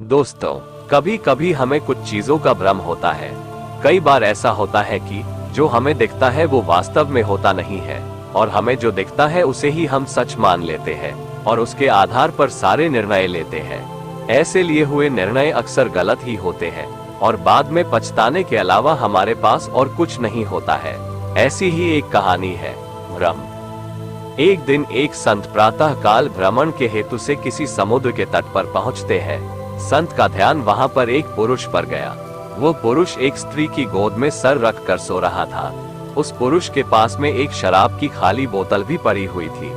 दोस्तों, कभी कभी हमें कुछ चीजों का भ्रम होता है। कई बार ऐसा होता है कि जो हमें दिखता है वो वास्तव में होता नहीं है, और हमें जो दिखता है उसे ही हम सच मान लेते हैं और उसके आधार पर सारे निर्णय लेते हैं। ऐसे लिए हुए निर्णय अक्सर गलत ही होते हैं और बाद में पछताने के अलावा हमारे पास और कुछ नहीं होता है। ऐसी ही एक कहानी है, भ्रम। एक दिन एक संत प्रातः काल भ्रमण के हेतु से किसी समुद्र के तट पर पहुंचते हैं। संत का ध्यान वहां पर एक पुरुष पर गया। वो पुरुष एक स्त्री की गोद में सर रख कर सो रहा था। उस पुरुष के पास में एक शराब की खाली बोतल भी पड़ी हुई थी।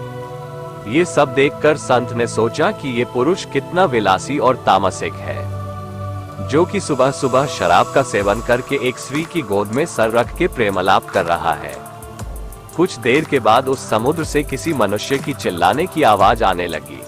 ये सब देखकर संत ने सोचा कि ये पुरुष कितना विलासी और तामसिक है, जो कि सुबह सुबह शराब का सेवन करके एक स्त्री की गोद में सर रख के प्रेमालाप कर रहा है। कुछ देर के बाद उस समुद्र से किसी मनुष्य की चिल्लाने की आवाज आने लगी।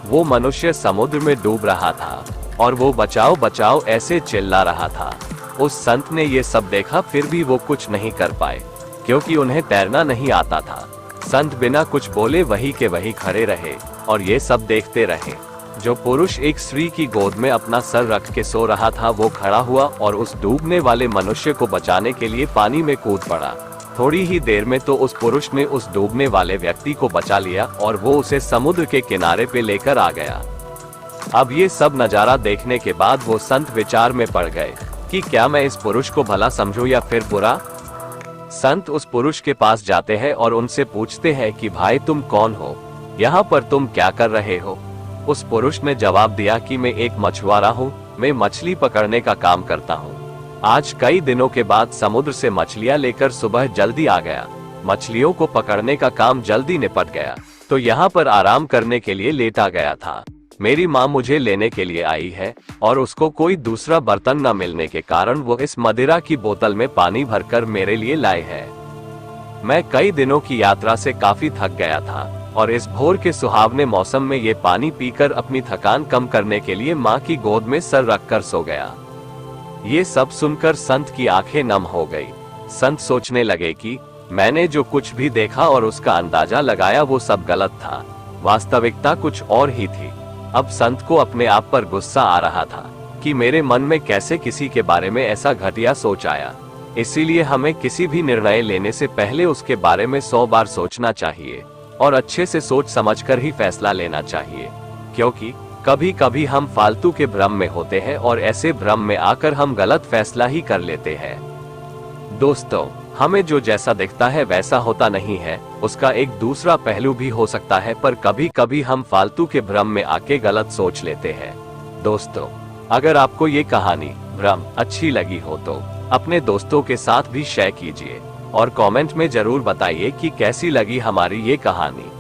वो मनुष्य समुद्र में डूब रहा था और वो बचाओ बचाओ ऐसे चिल्ला रहा था। उस संत ने ये सब देखा, फिर भी वो कुछ नहीं कर पाए क्योंकि उन्हें तैरना नहीं आता था। संत बिना कुछ बोले वही के वही खड़े रहे और ये सब देखते रहे। जो पुरुष एक स्त्री की गोद में अपना सर रख के सो रहा था वो खड़ा हुआ और उस डूबने वाले मनुष्य को बचाने के लिए पानी में कूद पड़ा। थोड़ी ही देर में तो उस पुरुष ने उस डूबने वाले व्यक्ति को बचा लिया और वो उसे समुद्र के किनारे पे लेकर आ गया। अब ये सब नजारा देखने के बाद वो संत विचार में पड़ गए कि क्या मैं इस पुरुष को भला समझूं या फिर बुरा। संत उस पुरुष के पास जाते हैं और उनसे पूछते हैं कि भाई तुम कौन हो, यहाँ पर तुम क्या कर रहे हो। उस पुरुष ने जवाब दिया कि मैं एक मछुआरा हूँ, मैं मछली पकड़ने का काम करता हूँ। आज कई दिनों के बाद समुद्र से मछलियां लेकर सुबह जल्दी आ गया। मछलियों को पकड़ने का काम जल्दी निपट गया तो यहाँ पर आराम करने के लिए लेटा गया था। मेरी माँ मुझे लेने के लिए आई है और उसको कोई दूसरा बर्तन न मिलने के कारण वो इस मदिरा की बोतल में पानी भरकर मेरे लिए लाए है। मैं कई दिनों की यात्रा से काफी थक गया था और इस भोर के सुहावने मौसम में ये पानी पीकर अपनी थकान कम करने के लिए माँ की गोद में सर रखकर सो गया। ये सब सुनकर संत की आंखें नम हो गई। संत सोचने लगे कि मैंने जो कुछ भी देखा और उसका अंदाजा लगाया वो सब गलत था, वास्तविकता कुछ और ही थी। अब संत को अपने आप पर गुस्सा आ रहा था कि मेरे मन में कैसे किसी के बारे में ऐसा घटिया सोच आया। इसीलिए हमें किसी भी निर्णय लेने से पहले उसके बारे में 100 बार सोचना चाहिए और अच्छे से सोच समझकर ही फैसला लेना चाहिए, क्योंकि कभी कभी हम फालतू के भ्रम में होते हैं और ऐसे भ्रम में आकर हम गलत फैसला ही कर लेते हैं। दोस्तों, हमें जो जैसा दिखता है वैसा होता नहीं है, उसका एक दूसरा पहलू भी हो सकता है, पर कभी कभी हम फालतू के भ्रम में आके गलत सोच लेते हैं। दोस्तों, अगर आपको ये कहानी भ्रम अच्छी लगी हो तो अपने दोस्तों के साथ भी शेयर कीजिए और कमेंट में जरूर बताइए कि कैसी लगी हमारी ये कहानी।